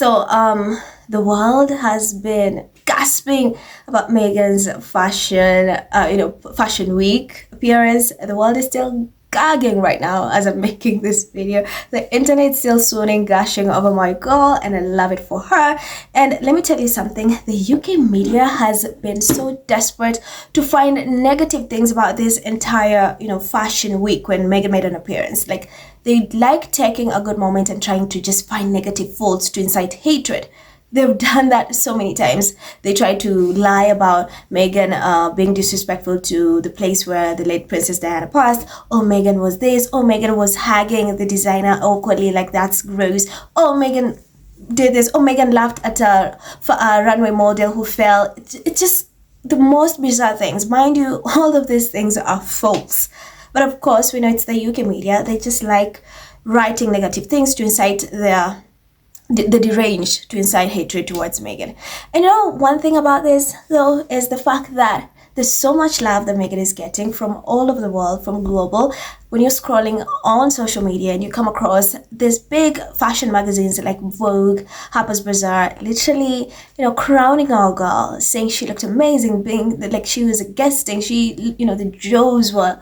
The world has been gasping about Meghan's fashion week appearance. The world is still gagging right now as I'm making this video. The internet still swooning, gushing over my girl, and I love it for her. And let me tell you something, the UK media has been so desperate to find negative things about this entire, fashion week when Meghan made an appearance. Like, they like taking a good moment and trying to just find negative faults to incite hatred. They've done that so many times. They tried to lie about Meghan being disrespectful to the place where the late Princess Diana passed. Oh, Meghan was this. Oh, Meghan was hugging the designer awkwardly, like that's gross. Oh, Meghan did this. Oh, Meghan laughed at a runway model who fell. It's just the most bizarre things. Mind you, all of these things are false. But of course, we know it's the UK media. They just like writing negative things to incite the deranged, to incite hatred towards Meghan. And one thing about this though is the fact that there's so much love that Meghan is getting from all over the world, from global. When you're scrolling on social media and you come across these big fashion magazines like Vogue, Harper's Bazaar, literally, crowning our girl, saying she looked amazing, being like she was guesting, the Joes were,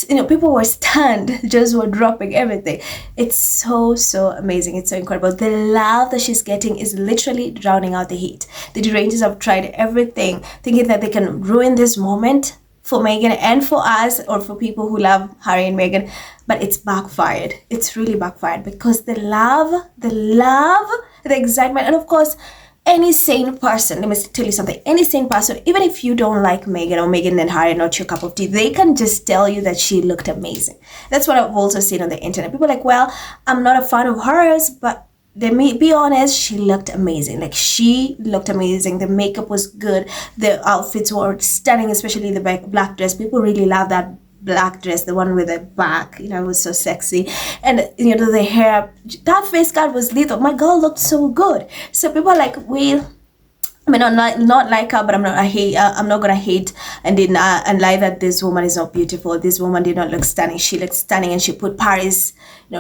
people were stunned, Joes were dropping everything. It's so amazing. It's so incredible. The love that she's getting is literally drowning out the hate. The derangers have tried everything, thinking that they can ruin this moment for Meghan and for us, or for people who love Harry and Meghan, but it's backfired. It's really backfired because the love, the excitement, and of course, any sane person, let me tell you something, any sane person, even if you don't like Meghan or Meghan and Harry are not your cup of tea, they can just tell you that she looked amazing. That's what I've also seen on the internet. People are like, well, I'm not a fan of hers, but let me be honest, she looked amazing. Like, she looked amazing. The makeup was good. The outfits were stunning, especially the black dress. People really love that black dress, the one with the back, it was so sexy. And, the hair, that face guard was lethal. My girl looked so good. So people are like, well, I mean, not like her, but I'm not gonna hate and lie that this woman is not beautiful. This woman did not look stunning. She looked stunning, and she put Paris,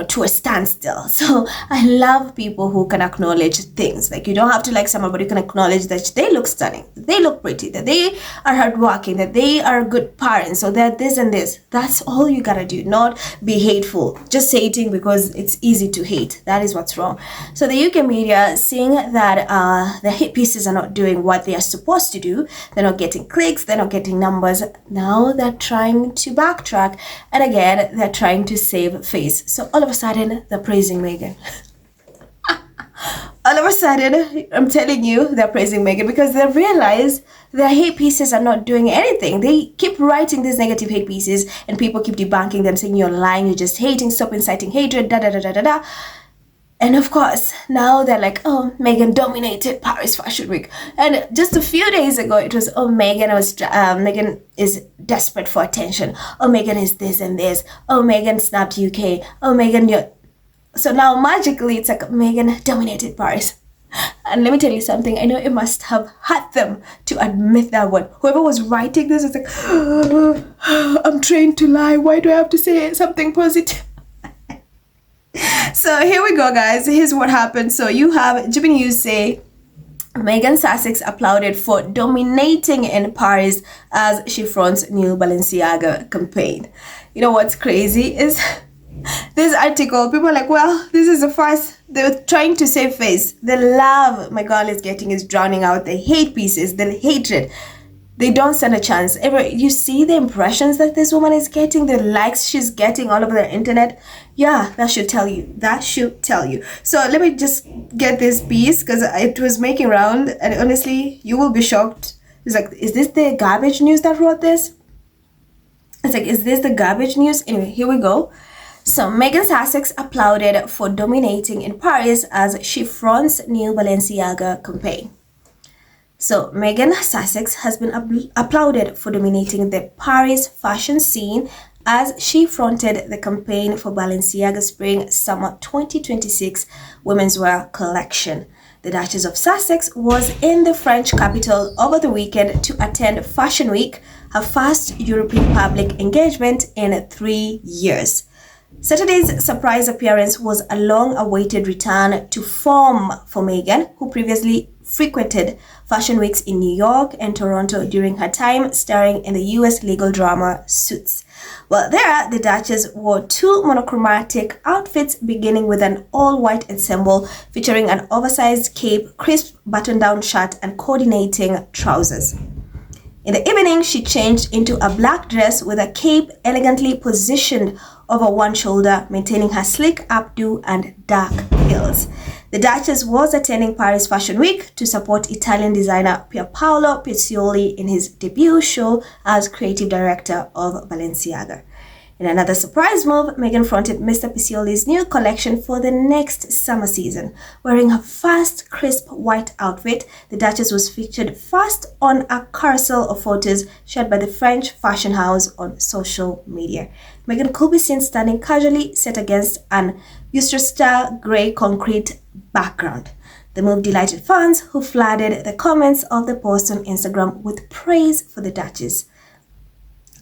to a standstill. So I love people who can acknowledge things. Like, you don't have to like someone, but you can acknowledge that they look stunning, they look pretty, that they are hardworking, that they are good parents, so they're this and this. That's all you gotta do. Not be hateful, just hating because it's easy to hate. That is what's wrong. So the UK media, seeing that the hit pieces are not doing what they are supposed to do, they're not getting clicks, they're not getting numbers, now they're trying to backtrack, and again they're trying to save face. So all of a sudden they're praising Meghan. All of a sudden, I'm telling you, they're praising Meghan because they realize their hate pieces are not doing anything. They keep writing these negative hate pieces and people keep debunking them, saying you're lying, you're just hating, stop inciting hatred, da da da da da da. And of course, now they're like, oh, Meghan dominated Paris Fashion Week. And just a few days ago, it was, oh, Meghan is desperate for attention. Oh, Meghan is this and this. Oh, Meghan snapped UK. Oh, Meghan, so now magically, it's like Meghan dominated Paris. And let me tell you something, I know it must have hurt them to admit that one. Whoever was writing this is like, I'm trained to lie. Why do I have to say something positive? So here we go, guys. Here's what happened. So you have GB News say Meghan Sussex applauded for dominating in Paris as she fronts new Balenciaga campaign. You know what's crazy is this article, people are like, well, this is the first, they're trying to save face. The love my girl is getting is drowning out the hate pieces, the hatred. They don't stand a chance. You see the impressions that this woman is getting, the likes she's getting all over the internet. Yeah, that should tell you. That should tell you. So let me just get this piece because it was making round, and honestly, you will be shocked. It's like, is this the garbage news that wrote this? It's like, is this the garbage news? Anyway, here we go. So Meghan Sussex applauded for dominating in Paris as she fronts new Balenciaga campaign. So Meghan Sussex has been applauded for dominating the Paris fashion scene as she fronted the campaign for Balenciaga Spring/Summer 2026 women's wear collection. The Duchess of Sussex was in the French capital over the weekend to attend Fashion Week, her first European public engagement in 3 years. Saturday's surprise appearance was a long-awaited return to form for Meghan, who previously frequented fashion weeks in New York and Toronto during her time starring in the US legal drama Suits. Well, there, the Duchess wore two monochromatic outfits, beginning with an all-white ensemble featuring an oversized cape, crisp button-down shirt, and coordinating trousers. In the evening, she changed into a black dress with a cape elegantly positioned over one shoulder, maintaining her sleek updo and dark heels. The Duchess was attending Paris Fashion Week to support Italian designer Pierpaolo Piccioli in his debut show as creative director of Balenciaga. In another surprise move, Meghan fronted Mr. Piccioli's new collection for the next summer season. Wearing her first crisp white outfit, the Duchess was featured first on a carousel of photos shared by the French fashion house on social media. Meghan could be seen standing casually set against an Ulster grey concrete background. The move delighted fans who flooded the comments of the post on Instagram with praise for the Duchess.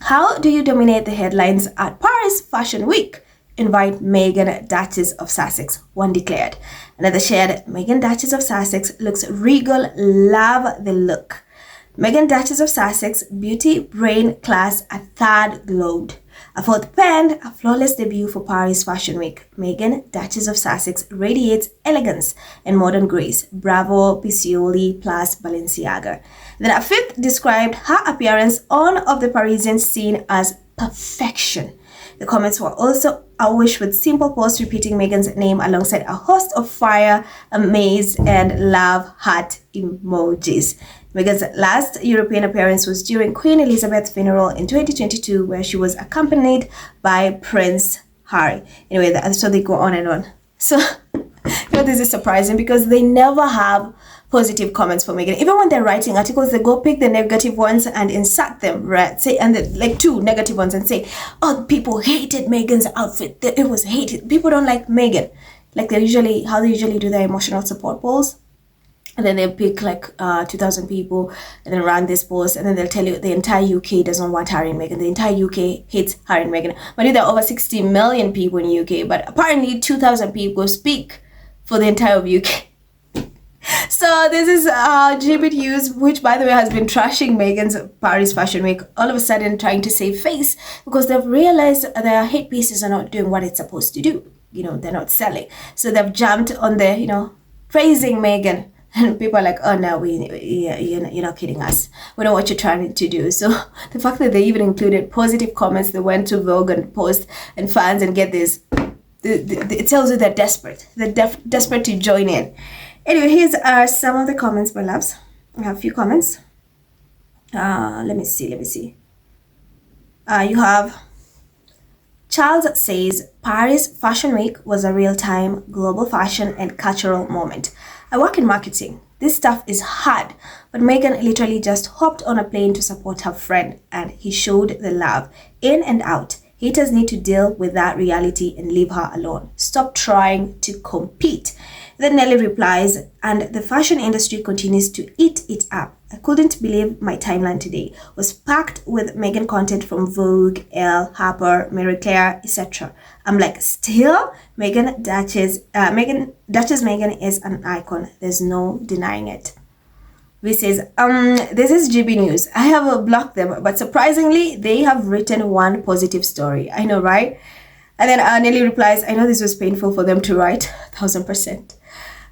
How do you dominate the headlines at Paris Fashion Week? Invite Meghan, Duchess of Sussex, one declared. Another shared, Meghan, Duchess of Sussex looks regal, love the look. Meghan, Duchess of Sussex, beauty, brain, class, a third glowed. A fourth penned, a flawless debut for Paris Fashion Week. Meghan, Duchess of Sussex, radiates elegance and modern grace. Bravo, Piccioli plus Balenciaga. Then a fifth described her appearance on of the Parisian scene as perfection. The comments were also awash with simple posts repeating Meghan's name alongside a host of fire, amaze, and love heart emojis. Meghan's last European appearance was during Queen Elizabeth's funeral in 2022, where she was accompanied by Prince Harry. Anyway, so they go on and on. So, this is surprising because they never have positive comments for Meghan. Even when they're writing articles, they go pick the negative ones and insert them, right? Say, and like two negative ones and say, oh, people hated Meghan's outfit. It was hated. People don't like Meghan. Like how they usually do their emotional support polls. And then they'll pick like 2,000 people and then run this post, and then they'll tell you the entire UK doesn't want Harry and Meghan. The entire UK hates Harry and Meghan. But there are over 60 million people in UK, but apparently 2,000 people speak for the entire UK. So this is GB News, which by the way has been trashing Meghan's Paris Fashion Week, all of a sudden trying to save face because they've realized their hate pieces are not doing what it's supposed to do. They're not selling. So they've jumped on the, praising Meghan. And people are like, oh no, you're not kidding us. We know what you're trying to do. So the fact that they even included positive comments, they went to Vogue and post and fans and get this, it tells you they're desperate. They're desperate to join in. Anyway, here's some of the comments, my loves. I have a few comments. Let me see. You have Charles says, Paris Fashion Week was a real-time global fashion and cultural moment. I work in marketing. This stuff is hard, but Meghan literally just hopped on a plane to support her friend, and he showed the love in and out. Haters need to deal with that reality and leave her alone. Stop trying to compete. Then Nelly replies, and the fashion industry continues to eat it up. I couldn't believe my timeline today was packed with Meghan content from Vogue, Elle, Harper, Mary Claire, etc. I'm like, still? Duchess Meghan is an icon. There's no denying it. We says, this is GB News. I have blocked them, but surprisingly, they have written one positive story. I know, right? And then Nelly replies, I know this was painful for them to write, 1000%.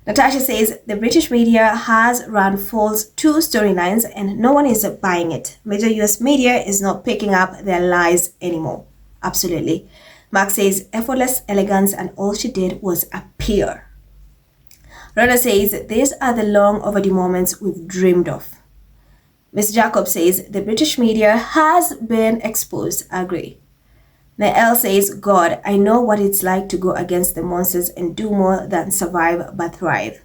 Natasha says, the British media has run false two storylines and no one is buying it. Major US media is not picking up their lies anymore. Absolutely. Mark says, effortless elegance and all she did was appear. Rhoda says, these are the long overdue moments we've dreamed of. Miss Jacob says, the British media has been exposed. Agree. Nael says, God, I know what it's like to go against the monsters and do more than survive but thrive.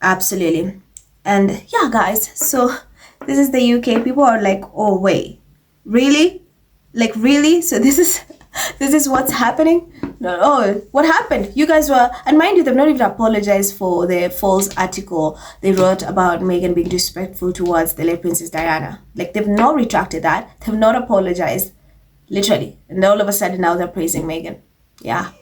Absolutely. And yeah, guys, so this is the UK. People are like, oh, wait, really? Like, really? So this is what's happening? No, oh, what happened? You guys were, and mind you, they've not even apologized for the false article they wrote about Meghan being disrespectful towards the late Princess Diana. Like, they've not retracted that. They've not apologized. Literally. And all of a sudden now they're praising Meghan. Yeah,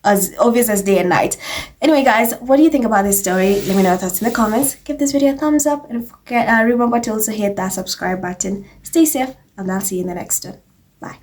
as obvious as day and night. Anyway, guys, what do you think about this story? Let me know your thoughts in the comments. Give this video a thumbs up, and remember to also hit that subscribe button. Stay safe, and I'll see you in the next one. Bye.